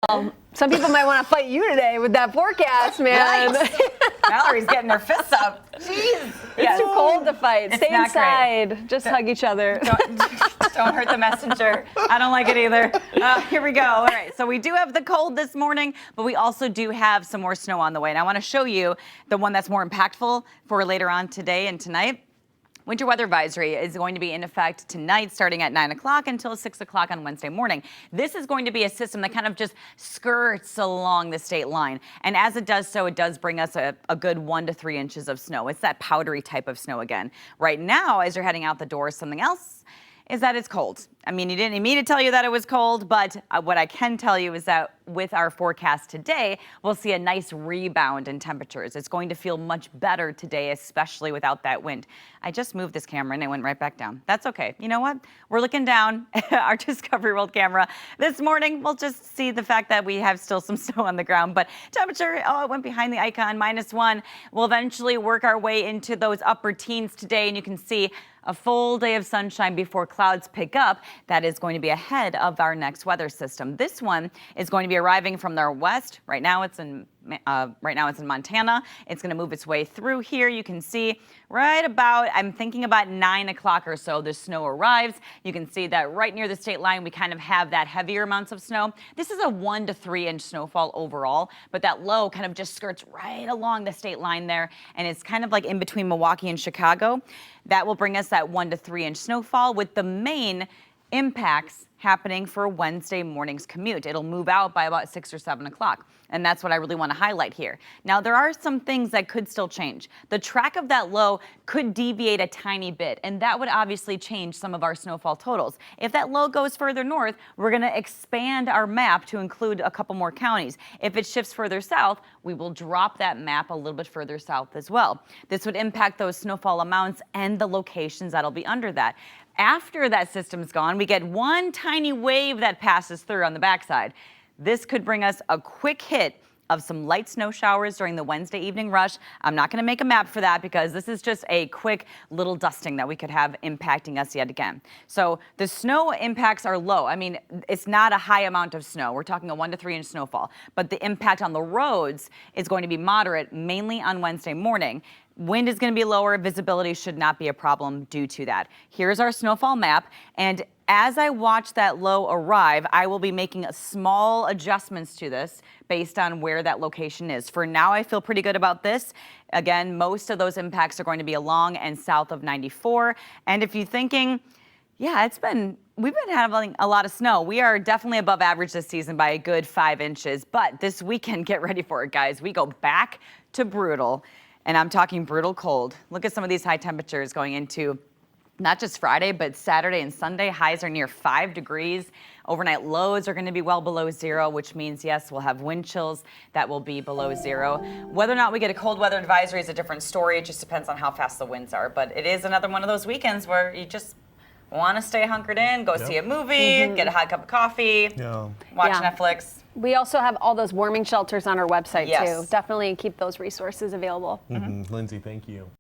Some people might want to fight you today with that forecast, man. Valerie's getting her fists up. Jeez. It's too cold to fight. Stay inside. Great. Just hug each other. Don't hurt the messenger. I don't like it either. Here we go. All right. So we do have the cold this morning, but we also do have some more snow on the way. And I want to show you the one that's more impactful for later on today and tonight. Winter weather advisory is going to be in effect tonight starting at 9 o'clock until 6 o'clock on Wednesday morning. This is going to be a system that kind of just skirts along the state line. And as it does so, it does bring us a good 1 to 3 inches of snow. It's that powdery type of snow again. Right now, as you're heading out the door, something else is that it's cold. I mean, you didn't need me to tell you that it was cold, but what I can tell you is that with our forecast today, we'll see a nice rebound in temperatures. It's going to feel much better today, especially without that wind. I just moved this camera and it went right back down. That's okay. You know what? We're looking down at our Discovery World camera. This morning, we'll just see the fact that we have still some snow on the ground, but temperature, it went behind the icon, -1. We'll eventually work our way into those upper teens today, and you can see a full day of sunshine before clouds pick up. That is going to be ahead of our next weather system. This one is going to be arriving from the west. Right now it's in Montana. It's going to move its way through here. You can see right about, I'm thinking about 9 o'clock or so, the snow arrives. You can see that right near the state line, we kind of have that heavier amounts of snow. This is a 1 to 3 inch snowfall overall, but that low kind of just skirts right along the state line there. And it's kind of like in between Milwaukee and Chicago. That will bring us that 1 to 3 inch snowfall with the main impacts happening for Wednesday morning's commute. It'll move out by about 6 or 7 o'clock. And that's what I really want to highlight here. Now, there are some things that could still change. The track of that low could deviate a tiny bit, and that would obviously change some of our snowfall totals. If that low goes further north, we're going to expand our map to include a couple more counties. If it shifts further south, we will drop that map a little bit further south as well. This would impact those snowfall amounts and the locations that'll be under that. After that system's gone, we get one tiny wave that passes through on the backside. This could bring us a quick hit of some light snow showers during the Wednesday evening rush. I'm not going to make a map for that because this is just a quick little dusting that we could have impacting us yet again. So the snow impacts are low. I mean, it's not a high amount of snow. We're talking a 1 to 3 inch snowfall, but the impact on the roads is going to be moderate, mainly on Wednesday morning. Wind is going to be lower. Visibility should not be a problem due to that. Here's our snowfall map. And as I watch that low arrive, I will be making small adjustments to this based on where that location is. For now, I feel pretty good about this. Again, most of those impacts are going to be along and south of 94. And if you're thinking, yeah, we've been having a lot of snow. We are definitely above average this season by a good 5 inches. But this weekend, get ready for it, guys. We go back to brutal. And I'm talking brutal cold. Look at some of these high temperatures going into not just Friday, but Saturday and Sunday. Highs are near 5 degrees. Overnight lows are going to be well below 0, which means, yes, we'll have wind chills that will be below 0. Whether or not we get a cold weather advisory is a different story. It just depends on how fast the winds are. But it is another one of those weekends where you just want to stay hunkered in, go see a movie, get a hot cup of coffee, watch Netflix. We also have all those warming shelters on our website, too. Definitely keep those resources available. Lindsay, thank you.